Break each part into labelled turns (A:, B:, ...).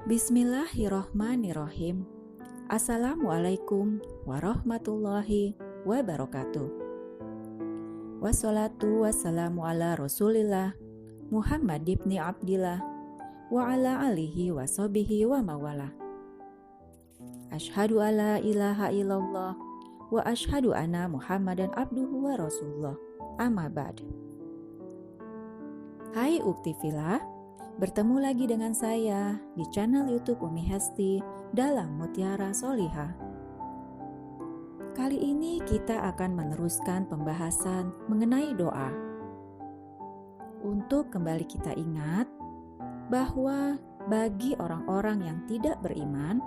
A: Bismillahirrohmanirrohim. Assalamualaikum warahmatullahi wabarakatuh. Wassalatu wassalamu ala rasulillah Muhammad ibni Abdillah wa ala alihi wa sahbihi wa mawala. Ashhadu alla ilaha illallah wa ashhadu anna Muhammadan abduhu wa rasulullah. Amma ba'd. Hai Uktifillah, bertemu lagi dengan saya di channel YouTube Umi Hesti dalam Mutiara Solihah. Kali ini kita akan meneruskan pembahasan mengenai doa. Untuk kembali kita ingat bahwa bagi orang-orang yang tidak beriman,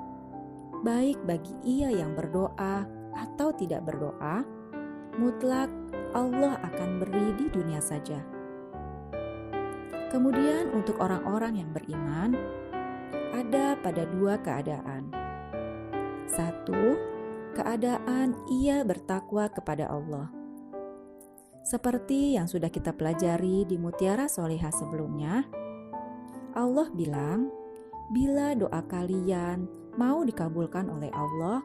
A: baik bagi ia yang berdoa atau tidak berdoa, mutlak Allah akan beri di dunia saja. Kemudian untuk orang-orang yang beriman, ada pada dua keadaan. Satu, keadaan ia bertakwa kepada Allah. Seperti yang sudah kita pelajari di Mutiara Solihah sebelumnya, Allah bilang, bila doa kalian mau dikabulkan oleh Allah,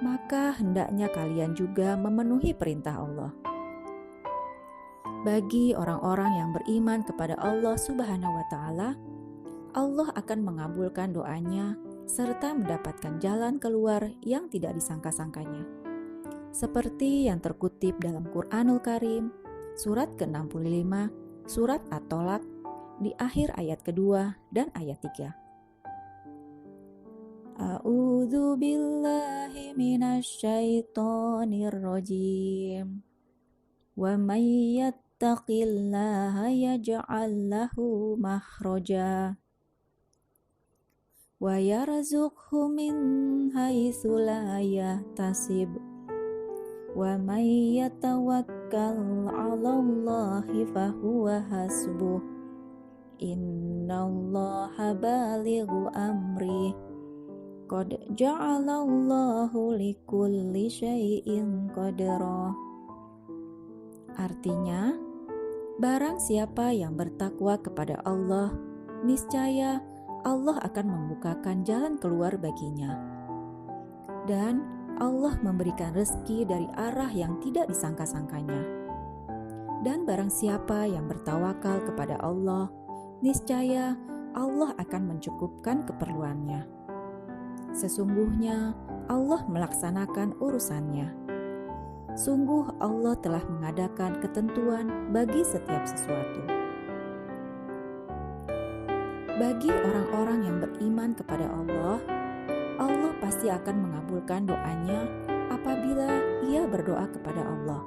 A: maka hendaknya kalian juga memenuhi perintah Allah. Bagi orang-orang yang beriman kepada Allah Subhanahu wa Ta'ala, Allah akan mengabulkan doanya serta mendapatkan jalan keluar yang tidak disangka-sangkanya. Seperti yang terkutip dalam Quranul Karim, surat ke-65, surat At-Tolak, di akhir ayat kedua dan ayat 3. A'udzu billahi minasy syaithanir rajim. Wa may yattaqillaha yaj'al lahu makhraja wa yarzuqhu min haitsu la yahtasib wa may yatawakkal 'alallahi fahuwa hasbuh innallaha balighu amri qad ja'alallahu likulli syai'in qadra. Artinya, barang siapa yang bertakwa kepada Allah, niscaya Allah akan membukakan jalan keluar baginya. Dan Allah memberikan rezeki dari arah yang tidak disangka-sangkanya. Dan barang siapa yang bertawakal kepada Allah, niscaya Allah akan mencukupkan keperluannya. Sesungguhnya Allah melaksanakan urusannya. Sungguh Allah telah mengadakan ketentuan bagi setiap sesuatu. Bagi orang-orang yang beriman kepada Allah, Allah pasti akan mengabulkan doanya apabila ia berdoa kepada Allah.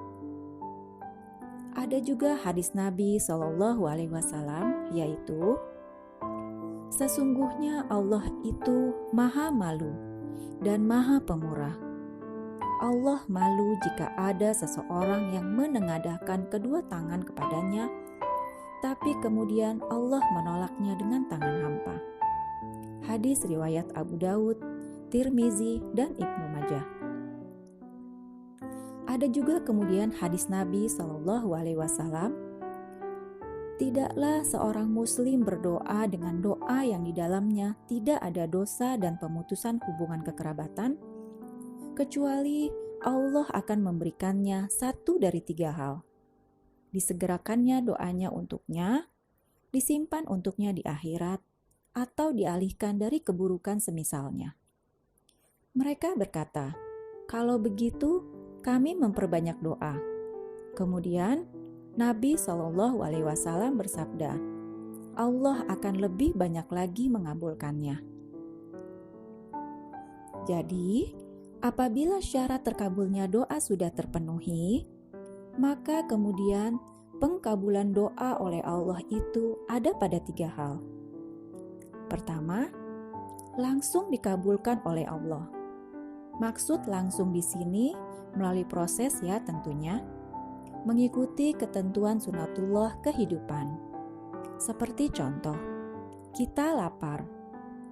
A: Ada juga hadis Nabi SAW, yaitu, sesungguhnya Allah itu Maha Malu dan Maha Pemurah. Allah malu jika ada seseorang yang menengadahkan kedua tangan kepadanya, tapi kemudian Allah menolaknya dengan tangan hampa. Hadis riwayat Abu Daud, Tirmizi, dan Ibnu Majah. Ada juga kemudian hadis Nabi SAW, tidaklah seorang muslim berdoa dengan doa yang di dalamnya tidak ada dosa dan pemutusan hubungan kekerabatan, kecuali Allah akan memberikannya satu dari 3 hal. Disegerakannya doanya untuknya, disimpan untuknya di akhirat, atau dialihkan dari keburukan semisalnya. Mereka berkata, kalau begitu kami memperbanyak doa. Kemudian Nabi SAW bersabda, Allah akan lebih banyak lagi mengabulkannya. Jadi, apabila syarat terkabulnya doa sudah terpenuhi, maka kemudian pengkabulan doa oleh Allah itu ada pada 3 hal. Pertama, langsung dikabulkan oleh Allah. Maksud langsung di sini melalui proses ya tentunya, mengikuti ketentuan sunatullah kehidupan. Seperti contoh, kita lapar.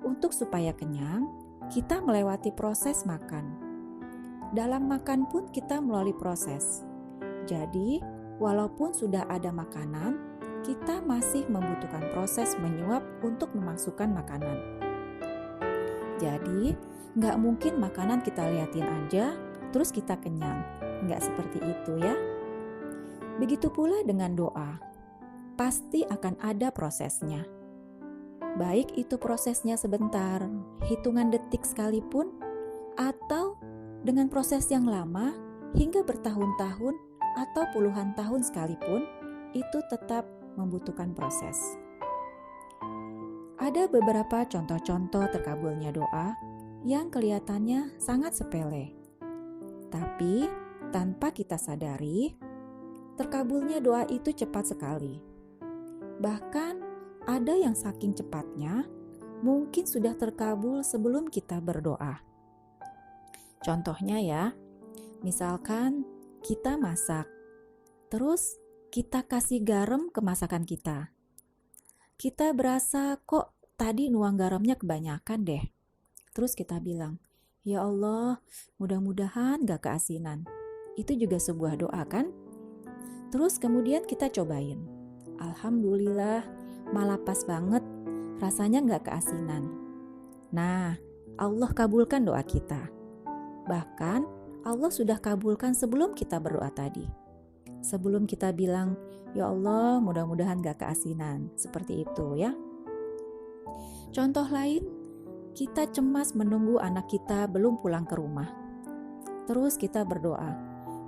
A: Untuk supaya kenyang, kita melewati proses makan. Dalam makan pun kita melalui proses. Jadi, walaupun sudah ada makanan, kita masih membutuhkan proses menyuap untuk memasukkan makanan. Jadi, nggak mungkin makanan kita liatin aja, terus kita kenyang. Nggak seperti itu ya. Begitu pula dengan doa. Pasti akan ada prosesnya. Baik itu prosesnya sebentar, hitungan detik sekalipun, atau dengan proses yang lama hingga bertahun-tahun atau puluhan tahun sekalipun, itu tetap membutuhkan proses. Ada beberapa contoh-contoh terkabulnya doa yang kelihatannya sangat sepele. Tapi tanpa kita sadari, terkabulnya doa itu cepat sekali. Bahkan ada yang saking cepatnya, mungkin sudah terkabul sebelum kita berdoa. Contohnya ya, misalkan kita masak, terus kita kasih garam ke masakan kita. Kita berasa kok tadi nuang garamnya kebanyakan deh. Terus kita bilang, ya Allah, mudah-mudahan gak keasinan. Itu juga sebuah doa kan? Terus kemudian kita cobain. Alhamdulillah, malah pas banget, rasanya gak keasinan. Nah, Allah kabulkan doa kita. Bahkan Allah sudah kabulkan sebelum kita berdoa tadi. Sebelum kita bilang, ya Allah mudah-mudahan gak keasinan. Seperti itu ya. Contoh lain, kita cemas menunggu anak kita belum pulang ke rumah. Terus kita berdoa,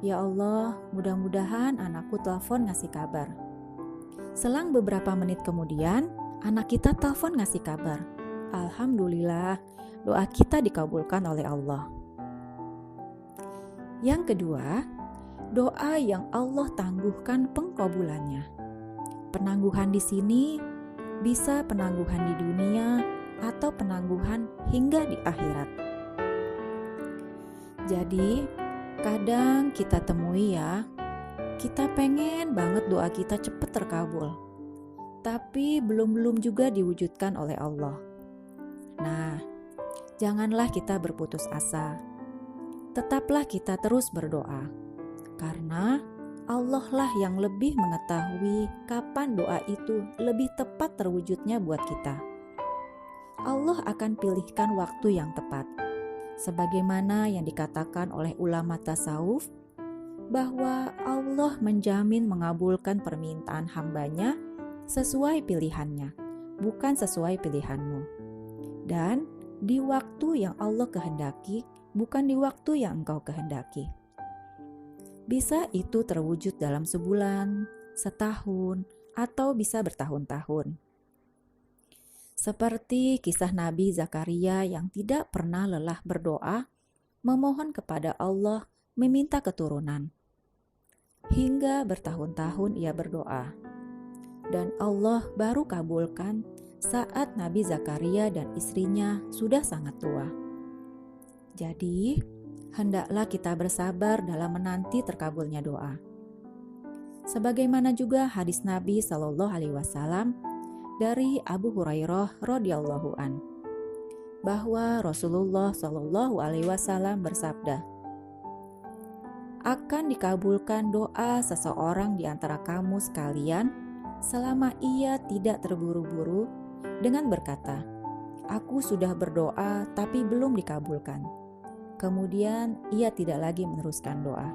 A: ya Allah mudah-mudahan anakku telepon ngasih kabar. Selang beberapa menit kemudian, anak kita telepon ngasih kabar. Alhamdulillah, doa kita dikabulkan oleh Allah. Yang kedua, doa yang Allah tangguhkan pengkabulannya. Penangguhan di sini bisa penangguhan di dunia atau penangguhan hingga di akhirat. Jadi, kadang kita temui ya, kita pengen banget doa kita cepat terkabul, tapi belum juga diwujudkan oleh Allah. Nah, janganlah kita berputus asa. Tetaplah kita terus berdoa, karena Allah lah yang lebih mengetahui kapan doa itu lebih tepat terwujudnya buat kita. Allah akan pilihkan waktu yang tepat. Sebagaimana yang dikatakan oleh ulama tasawuf, bahwa Allah menjamin mengabulkan permintaan hambanya sesuai pilihannya, bukan sesuai pilihanmu. Dan di waktu yang Allah kehendaki, bukan di waktu yang engkau kehendaki. Bisa itu terwujud dalam sebulan, setahun, atau bisa bertahun-tahun. Seperti kisah Nabi Zakaria yang tidak pernah lelah berdoa, memohon kepada Allah meminta keturunan. Hingga bertahun-tahun ia berdoa. Dan Allah baru kabulkan saat Nabi Zakaria dan istrinya sudah sangat tua. Jadi, hendaklah kita bersabar dalam menanti terkabulnya doa. Sebagaimana juga hadis Nabi SAW dari Abu Hurairah radhiyallahu an, bahwa Rasulullah SAW bersabda, akan dikabulkan doa seseorang di antara kamu sekalian selama ia tidak terburu-buru dengan berkata, aku sudah berdoa tapi belum dikabulkan. Kemudian ia tidak lagi meneruskan doa.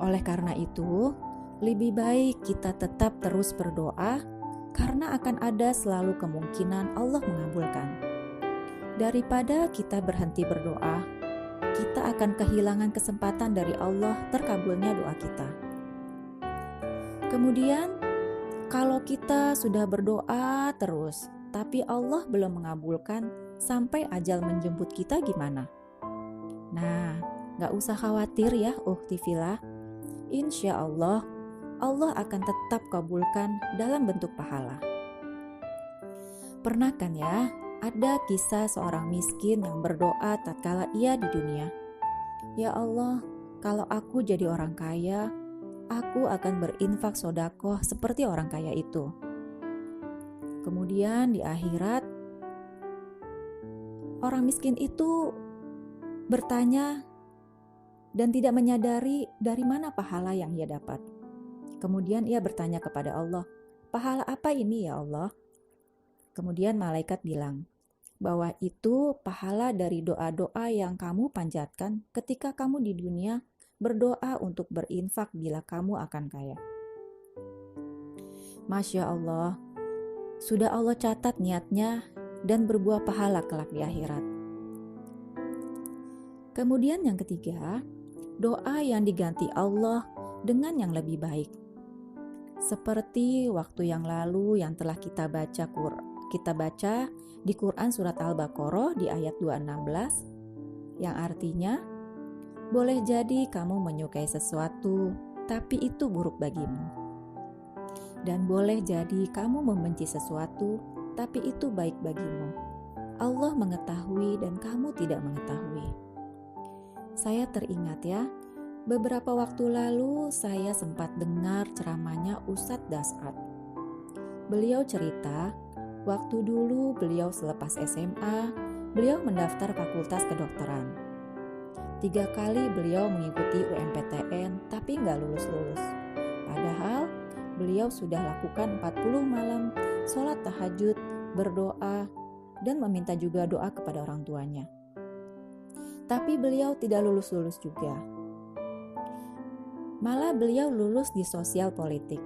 A: Oleh karena itu, lebih baik kita tetap terus berdoa karena akan ada selalu kemungkinan Allah mengabulkan. Daripada kita berhenti berdoa, kita akan kehilangan kesempatan dari Allah terkabulnya doa kita. Kemudian, kalau kita sudah berdoa terus, tapi Allah belum mengabulkan sampai ajal menjemput kita gimana? Nah, gak usah khawatir ya ukhti fillah. Insya Allah, Allah akan tetap kabulkan dalam bentuk pahala. Pernah kan ya, ada kisah seorang miskin yang berdoa tatkala ia di dunia. Ya Allah, kalau aku jadi orang kaya, aku akan berinfak sedekah seperti orang kaya itu. Kemudian di akhirat, orang miskin itu bertanya dan tidak menyadari dari mana pahala yang ia dapat. Kemudian ia bertanya kepada Allah, pahala apa ini ya Allah? Kemudian malaikat bilang, bahwa itu pahala dari doa-doa yang kamu panjatkan ketika kamu di dunia berdoa untuk berinfak bila kamu akan kaya. Masya Allah, sudah Allah catat niatnya dan berbuah pahala kelak di akhirat. Kemudian yang ketiga, doa yang diganti Allah dengan yang lebih baik. Seperti waktu yang lalu yang telah kita baca di Quran surat Al-Baqarah di ayat 216, yang artinya, boleh jadi kamu menyukai sesuatu, tapi itu buruk bagimu. Dan boleh jadi kamu membenci sesuatu, tapi itu baik bagimu. Allah mengetahui dan kamu tidak mengetahui. Saya teringat ya, beberapa waktu lalu saya sempat dengar ceramahnya Ustadz Das'ad. Beliau cerita, waktu dulu beliau selepas SMA, beliau mendaftar fakultas kedokteran. 3 kali beliau mengikuti UMPTN, tapi nggak lulus-lulus. Padahal beliau sudah lakukan 40 malam, sholat tahajud, berdoa, dan meminta juga doa kepada orang tuanya. Tapi beliau tidak lulus-lulus juga. Malah beliau lulus di sosial politik.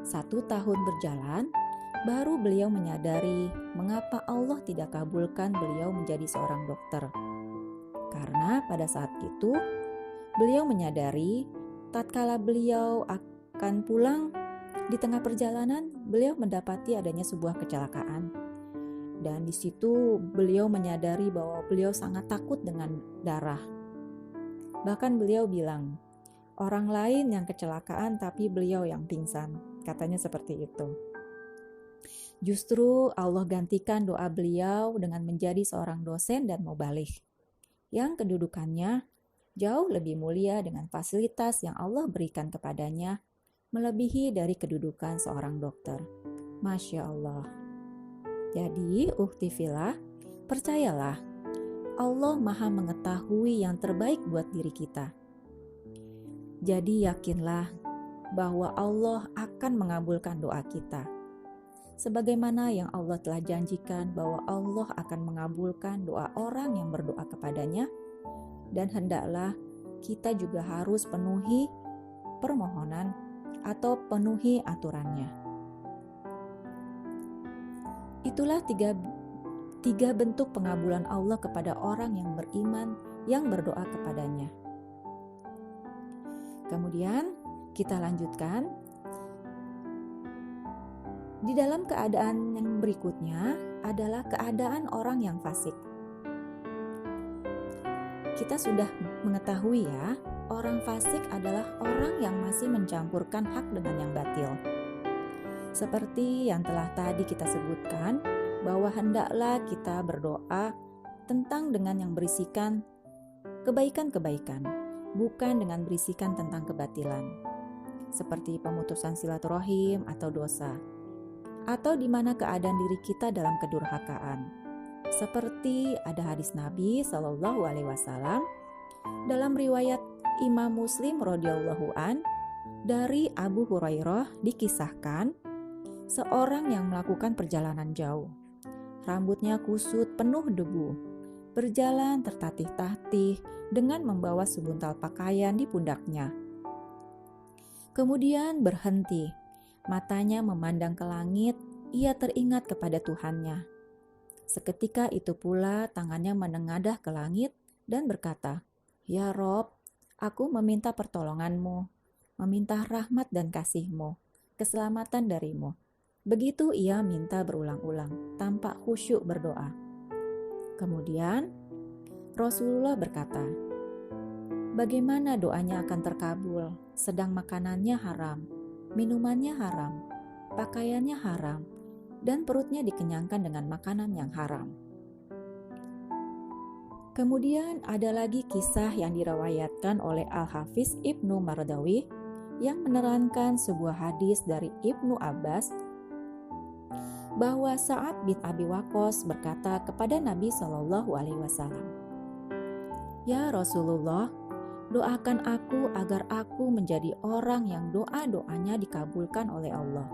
A: 1 tahun berjalan, baru beliau menyadari mengapa Allah tidak kabulkan beliau menjadi seorang dokter. Karena pada saat itu, beliau menyadari tatkala beliau akan pulang, di tengah perjalanan beliau mendapati adanya sebuah kecelakaan. Dan di situ beliau menyadari bahwa beliau sangat takut dengan darah. Bahkan beliau bilang, orang lain yang kecelakaan tapi beliau yang pingsan. Katanya seperti itu. Justru Allah gantikan doa beliau dengan menjadi seorang dosen dan mubaligh, yang kedudukannya jauh lebih mulia dengan fasilitas yang Allah berikan kepadanya, melebihi dari kedudukan seorang dokter. Masya Allah. Jadi, ukhti fillah, percayalah, Allah Maha mengetahui yang terbaik buat diri kita. Jadi yakinlah bahwa Allah akan mengabulkan doa kita. Sebagaimana yang Allah telah janjikan bahwa Allah akan mengabulkan doa orang yang berdoa kepadanya, dan hendaklah kita juga harus penuhi permohonan atau penuhi aturannya. Itulah tiga bentuk pengabulan Allah kepada orang yang beriman yang berdoa kepadanya. Kemudian kita lanjutkan. Di dalam keadaan yang berikutnya adalah keadaan orang yang fasik. Kita sudah mengetahui ya, orang fasik adalah orang yang masih mencampurkan hak dengan yang batil. Seperti yang telah tadi kita sebutkan, bahwa hendaklah kita berdoa tentang dengan yang berisikan kebaikan-kebaikan, bukan dengan berisikan tentang kebatilan, seperti pemutusan silaturahim atau dosa, atau di mana keadaan diri kita dalam kedurhakaan. Seperti ada hadis Nabi SAW dalam riwayat Imam Muslim radhiyallahu an dari Abu Hurairah dikisahkan, seorang yang melakukan perjalanan jauh, rambutnya kusut penuh debu, berjalan tertatih-tatih dengan membawa sebuntal pakaian di pundaknya. Kemudian berhenti, matanya memandang ke langit, ia teringat kepada Tuhannya. Seketika itu pula tangannya menengadah ke langit dan berkata, "Ya Rob, aku meminta pertolonganmu, meminta rahmat dan kasih-Mu, keselamatan dari-Mu." Begitu ia minta berulang-ulang, tanpa khusyuk berdoa. Kemudian Rasulullah berkata, bagaimana doanya akan terkabul, sedang makanannya haram, minumannya haram, pakaiannya haram, dan perutnya dikenyangkan dengan makanan yang haram. Kemudian ada lagi kisah yang dirawayatkan oleh Al-Hafiz Ibnu Mardawi yang menerangkan sebuah hadis dari Ibnu Abbas bahwa Sa'ad bin Abi Waqqas berkata kepada Nabi SAW, "Ya Rasulullah, doakan aku agar aku menjadi orang yang doa-doanya dikabulkan oleh Allah."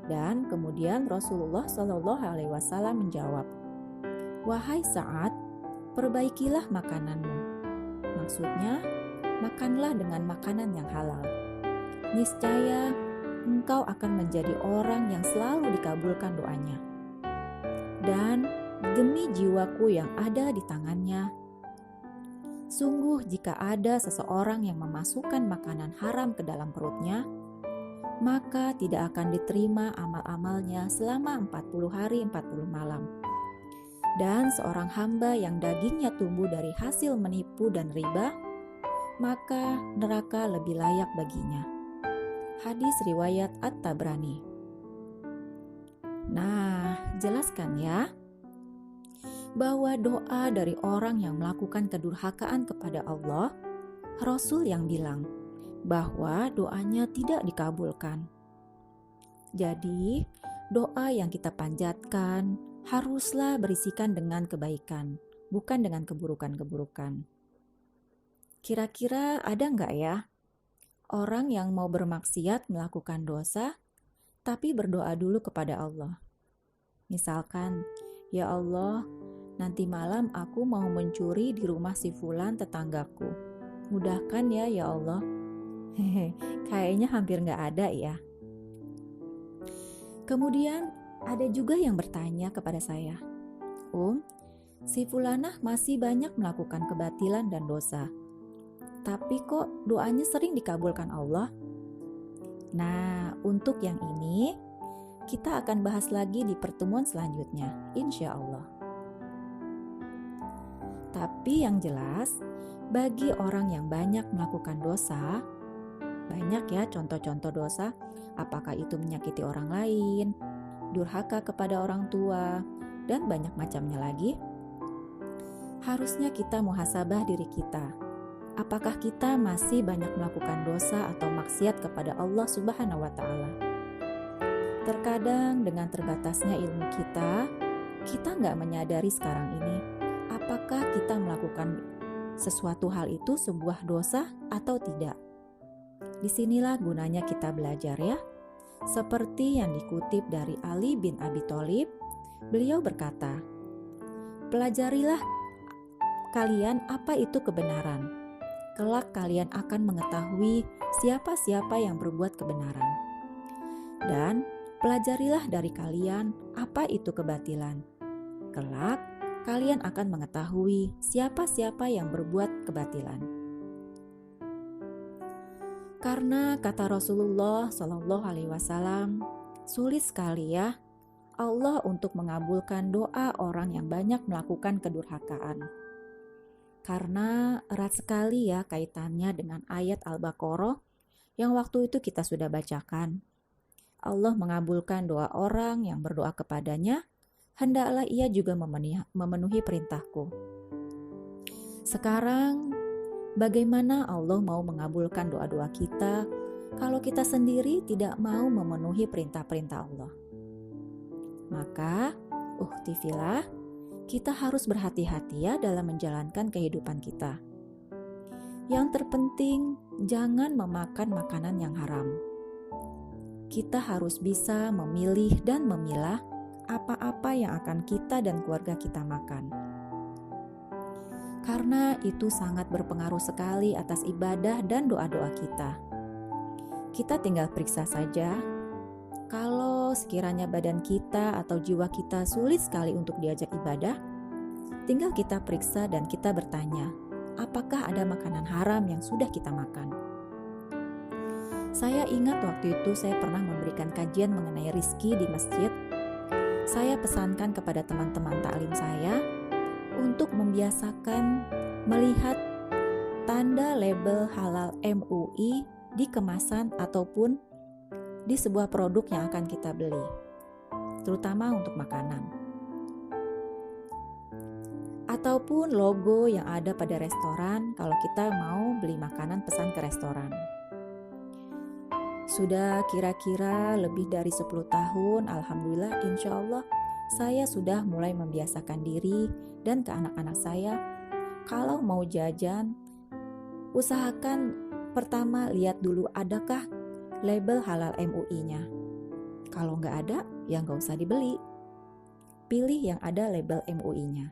A: Dan kemudian Rasulullah Shallallahu Alaihi Wasallam menjawab, "Wahai Sa'ad, perbaikilah makananmu." Maksudnya, makanlah dengan makanan yang halal. Niscaya engkau akan menjadi orang yang selalu dikabulkan doanya. Dan demi jiwaku yang ada di tangannya, sungguh jika ada seseorang yang memasukkan makanan haram ke dalam perutnya, maka tidak akan diterima amal-amalnya selama 40 hari 40 malam. Dan seorang hamba yang dagingnya tumbuh dari hasil menipu dan riba, maka neraka lebih layak baginya. Hadis riwayat At-Tabrani. Nah, jelaskan ya, bahwa doa dari orang yang melakukan kedurhakaan kepada Allah, Rasul yang bilang bahwa doanya tidak dikabulkan. Jadi, doa yang kita panjatkan haruslah berisikan dengan kebaikan, bukan dengan keburukan-keburukan. Kira-kira ada nggak ya orang yang mau bermaksiat melakukan dosa, tapi berdoa dulu kepada Allah? Misalkan, "Ya Allah, nanti malam aku mau mencuri di rumah si fulan tetanggaku. Mudahkan ya, ya Allah." Kayaknya hampir nggak ada ya. Kemudian ada juga yang bertanya kepada saya, si fulanah masih banyak melakukan kebatilan dan dosa, tapi kok doanya sering dikabulkan Allah?" Nah, untuk yang ini kita akan bahas lagi di pertemuan selanjutnya, insya Allah. Tapi yang jelas, bagi orang yang banyak melakukan dosa, banyak ya contoh-contoh dosa, apakah itu menyakiti orang lain, durhaka kepada orang tua, dan banyak macamnya lagi. Harusnya kita muhasabah diri kita. Apakah kita masih banyak melakukan dosa atau maksiat kepada Allah Subhanahu wa Ta'ala? Terkadang dengan terbatasnya ilmu kita nggak menyadari sekarang ini, apakah kita melakukan sesuatu hal itu sebuah dosa atau tidak. Disinilah gunanya kita belajar ya. Seperti yang dikutip dari Ali bin Abi Thalib, beliau berkata, "Pelajarilah kalian apa itu kebenaran. Kelak kalian akan mengetahui siapa-siapa yang berbuat kebenaran. Dan pelajarilah dari kalian apa itu kebatilan. Kelak kalian akan mengetahui siapa-siapa yang berbuat kebatilan." Karena kata Rasulullah Shallallahu Alaihi Wasallam, sulit sekali ya Allah untuk mengabulkan doa orang yang banyak melakukan kedurhakaan. Karena erat sekali ya kaitannya dengan ayat Al-Baqarah yang waktu itu kita sudah bacakan. Allah mengabulkan doa orang yang berdoa kepadanya, hendaklah ia juga memenuhi perintahku. Sekarang, bagaimana Allah mau mengabulkan doa-doa kita kalau kita sendiri tidak mau memenuhi perintah-perintah Allah? Maka, ukhtifillah, kita harus berhati-hati ya dalam menjalankan kehidupan kita. Yang terpenting, jangan memakan makanan yang haram. Kita harus bisa memilih dan memilah apa-apa yang akan kita dan keluarga kita makan. Karena itu sangat berpengaruh sekali atas ibadah dan doa-doa kita. Kita tinggal periksa saja, kalau sekiranya badan kita atau jiwa kita sulit sekali untuk diajak ibadah, tinggal kita periksa dan kita bertanya, apakah ada makanan haram yang sudah kita makan? Saya ingat waktu itu saya pernah memberikan kajian mengenai rizki di masjid. Saya pesankan kepada teman-teman taklim saya untuk membiasakan melihat tanda label halal MUI di kemasan ataupun di sebuah produk yang akan kita beli, terutama untuk makanan. Ataupun logo yang ada pada restoran kalau kita mau beli makanan pesan ke restoran. Sudah kira-kira lebih dari 10 tahun, alhamdulillah insya Allah saya sudah mulai membiasakan diri dan ke anak-anak saya, kalau mau jajan, usahakan pertama lihat dulu adakah label halal MUI-nya. Kalau nggak ada, ya nggak usah dibeli. Pilih yang ada label MUI-nya.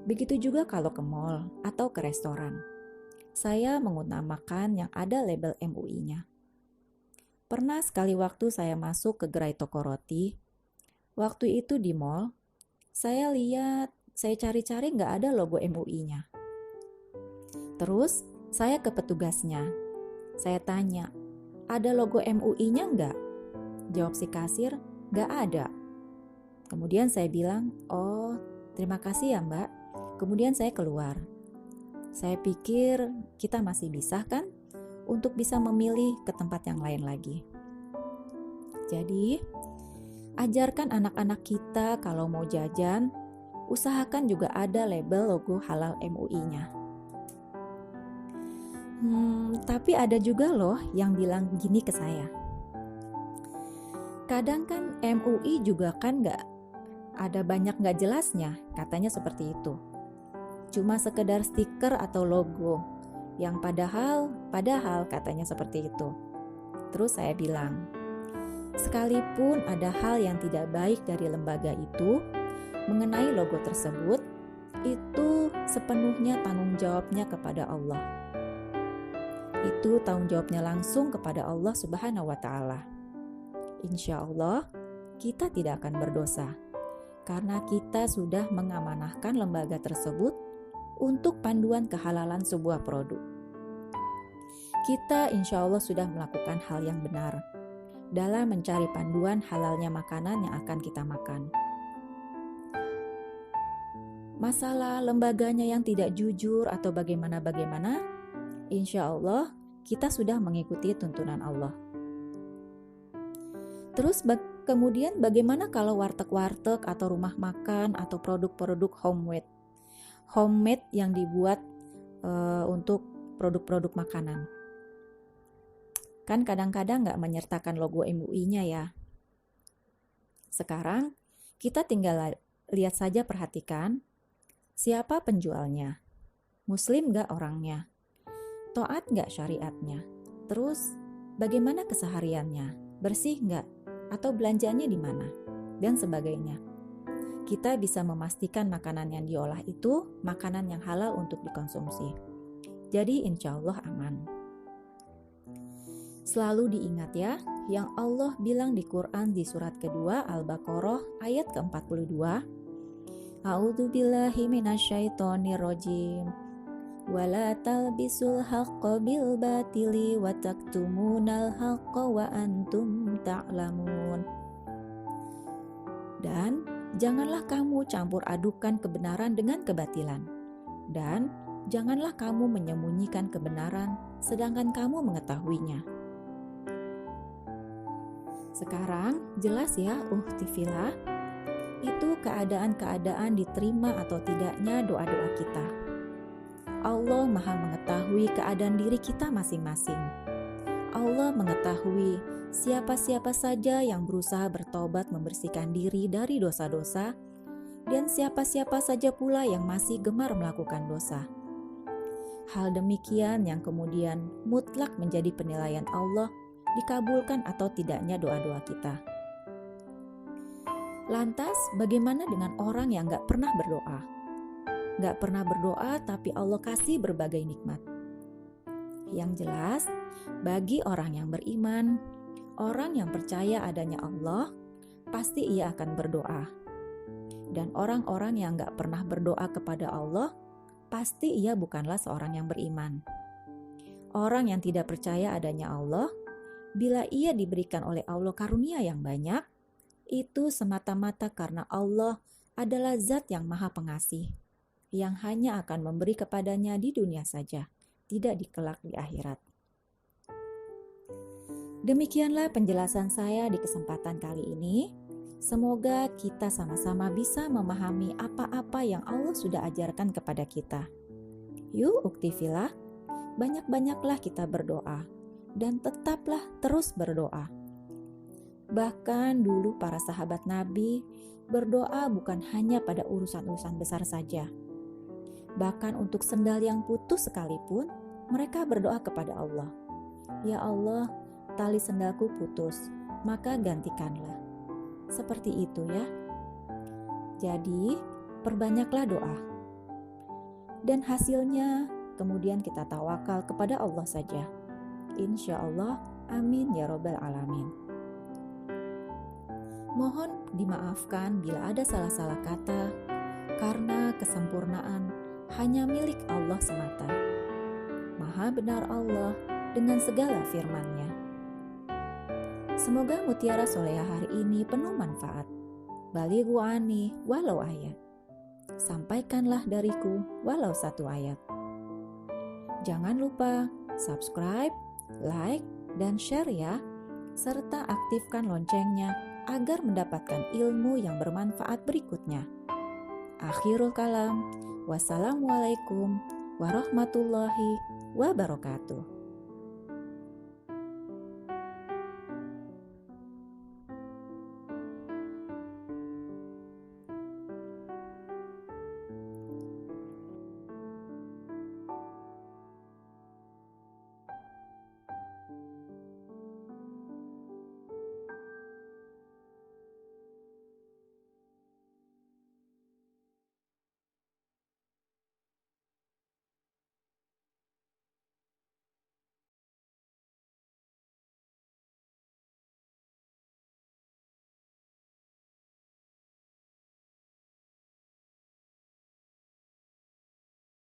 A: Begitu juga kalau ke mall atau ke restoran. Saya mengutamakan yang ada label MUI-nya. Pernah sekali waktu saya masuk ke gerai toko roti. Waktu itu di mall, saya cari-cari nggak ada logo MUI-nya. Terus saya ke petugasnya. Saya tanya, ada logo MUI-nya nggak? Jawab si kasir, nggak ada. Kemudian saya bilang, oh terima kasih ya mbak. Kemudian saya keluar. Saya pikir kita masih bisa kan untuk bisa memilih ke tempat yang lain lagi. Jadi, ajarkan anak-anak kita kalau mau jajan, usahakan juga ada label logo halal MUI-nya. Tapi ada juga loh yang bilang gini ke saya. Kadang kan MUI juga kan ada banyak nggak jelasnya, katanya seperti itu. Cuma sekedar stiker atau logo, yang padahal katanya seperti itu. Terus saya bilang, sekalipun ada hal yang tidak baik dari lembaga itu mengenai logo tersebut, itu sepenuhnya tanggung jawabnya kepada Allah. Itu tanggung jawabnya langsung kepada Allah Subhanahu wa Ta'ala. Insya Allah, kita tidak akan berdosa karena kita sudah mengamanahkan lembaga tersebut untuk panduan kehalalan sebuah produk. Kita insya Allah sudah melakukan hal yang benar dalam mencari panduan halalnya makanan yang akan kita makan. Masalah lembaganya yang tidak jujur atau bagaimana, insya Allah kita sudah mengikuti tuntunan Allah. Terus kemudian bagaimana kalau warteg-warteg atau rumah makan atau produk-produk homemade yang dibuat untuk produk-produk makanan? Kan kadang-kadang nggak menyertakan logo MUI-nya ya. Sekarang kita tinggal lihat saja, perhatikan siapa penjualnya, muslim nggak orangnya, taat nggak syariatnya, terus bagaimana kesehariannya, bersih nggak, atau belanjanya di mana, dan sebagainya. Kita bisa memastikan makanan yang diolah itu makanan yang halal untuk dikonsumsi. Jadi insya Allah aman. Selalu diingat ya, yang Allah bilang di Quran di surat kedua Al-Baqarah ayat ke-42. A'udzubillahi minasyaitonirrajim. Wala talbisul haqqa bil batili wa taktumunal haqqa wa antum ta'lamun. Dan janganlah kamu campur adukan kebenaran dengan kebatilan. Dan janganlah kamu menyembunyikan kebenaran sedangkan kamu mengetahuinya. Sekarang jelas ya Tifila, itu keadaan-keadaan diterima atau tidaknya doa-doa kita. Allah Maha mengetahui keadaan diri kita masing-masing. Allah mengetahui siapa-siapa saja yang berusaha bertobat membersihkan diri dari dosa-dosa, dan siapa-siapa saja pula yang masih gemar melakukan dosa. Hal demikian yang kemudian mutlak menjadi penilaian Allah dikabulkan atau tidaknya doa-doa kita. Lantas bagaimana dengan orang yang gak pernah berdoa? Gak pernah berdoa tapi Allah kasih berbagai nikmat. Yang jelas, bagi orang yang beriman, orang yang percaya adanya Allah, pasti ia akan berdoa. Dan orang-orang yang gak pernah berdoa kepada Allah, pasti ia bukanlah seorang yang beriman. Orang yang tidak percaya adanya Allah, bila ia diberikan oleh Allah karunia yang banyak, itu semata-mata karena Allah adalah zat yang maha pengasih, yang hanya akan memberi kepadanya di dunia saja, tidak kelak di akhirat. Demikianlah penjelasan saya di kesempatan kali ini. Semoga kita sama-sama bisa memahami apa-apa yang Allah sudah ajarkan kepada kita. Yuk Tifila, banyak-banyaklah kita berdoa. Dan tetaplah terus berdoa. Bahkan dulu para sahabat Nabi berdoa bukan hanya pada urusan-urusan besar saja. Bahkan untuk sendal yang putus sekalipun, mereka berdoa kepada Allah. Ya Allah, tali sendalku putus. maka gantikanlah. Seperti itu ya. Jadi, perbanyaklah doa. Dan hasilnya, kemudian kita tawakal kepada Allah saja. Insya Allah, amin ya robbal alamin. Mohon dimaafkan bila ada salah-salah kata, karena kesempurnaan hanya milik Allah semata. Maha benar Allah dengan segala firman-Nya. Semoga mutiara soleha hari ini penuh manfaat. Balighu ani walau ayat. Sampaikanlah dariku walau satu ayat. Jangan lupa subscribe, like, dan share ya, serta aktifkan loncengnya agar mendapatkan ilmu yang bermanfaat berikutnya. Akhirul kalam, wassalamualaikum warahmatullahi wabarakatuh.